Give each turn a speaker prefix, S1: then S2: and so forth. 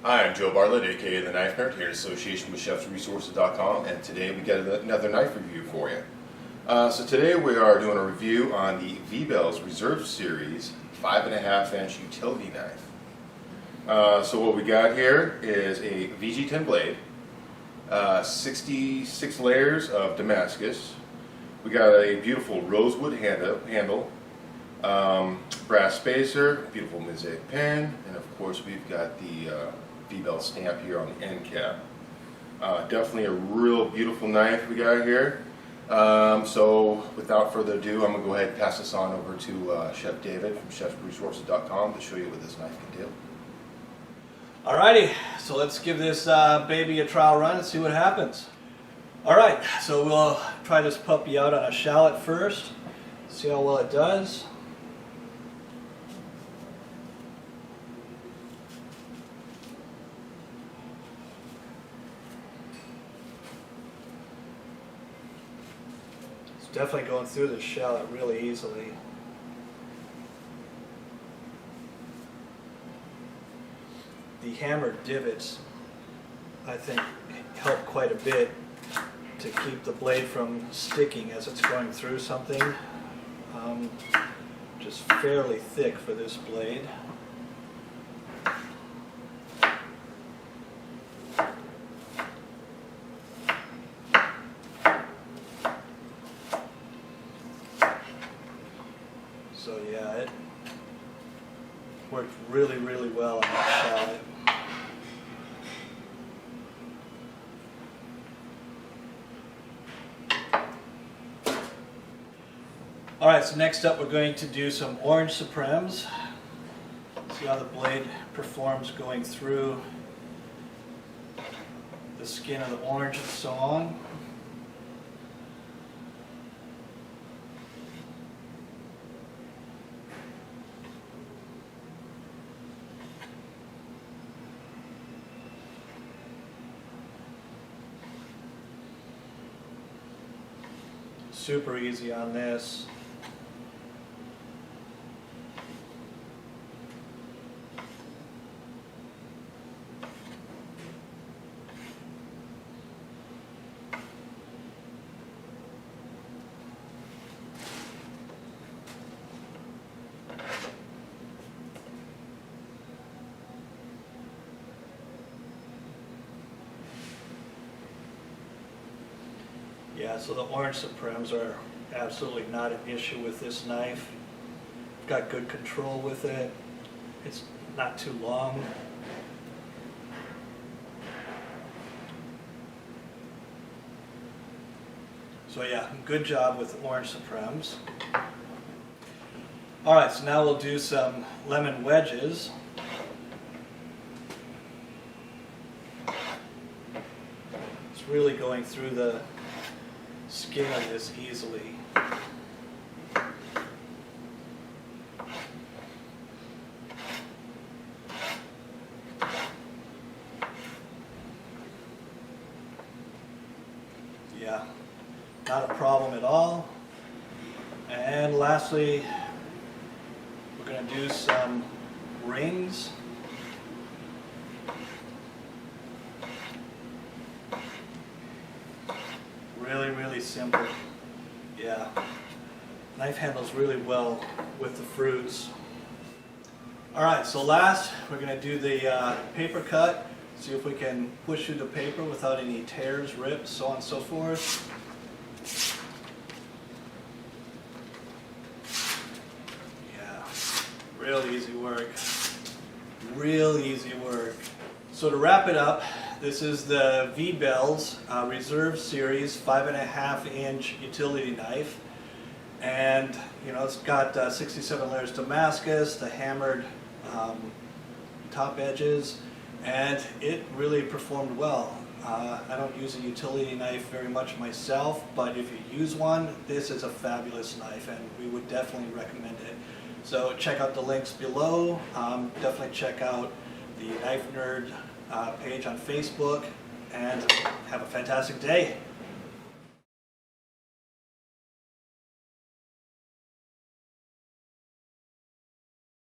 S1: Hi, I'm Joe Bartlett, aka The Knife Nerd, here in association with ChefsResources.com, and today we got another knife review for you. So today we are doing a review on the V-Bells Reserve Series 5.5-inch utility knife. So what we got here is a VG10 blade, 66 layers of Damascus. We got a beautiful rosewood handle, brass spacer, beautiful mosaic pen, and of course we've got the V-Bell stamp here on the end cap. Definitely a real beautiful knife we got here. So without further ado, I'm going to go ahead and pass this on over to Chef David from ChefsResources.com to show you what this knife can do.
S2: Alrighty, so let's give this baby a trial run and see what happens. Alright, so we'll try this puppy out on a shallot first, see how well it does. It's definitely going through the shallot really easily. The hammered divots, I think, help quite a bit to keep the blade from sticking as it's going through something. Just fairly thick for this blade. So yeah, it worked really, really well on that shallot. Alright, so next up we're going to do some orange supremes. See how the blade performs going through the skin of the orange and so on. Super easy on this. Yeah, so the orange supremes are absolutely not an issue with this knife. Got good control with it. It's not too long. So yeah, good job with the orange supremes. Alright, so now we'll do some lemon wedges. It's really going through the skin of this easily. Yeah, not a problem at all. And lastly, we're going to do some rings. Really simple. Yeah, knife handles really well with the fruits. Alright, so last we're going to do the paper cut. See if we can push through the paper without any tears, rips, so on and so forth. Yeah, real easy work. Real easy work. So to wrap it up, this is the V-Bells Reserve Series 5.5-inch utility knife, and you know it's got 67 layers Damascus, the hammered top edges, and it really performed well. I don't use a utility knife very much myself, but if you use one, this is a fabulous knife, and we would definitely recommend it. So check out the links below. Definitely check out the Knife Nerd page on Facebook, and have a fantastic day.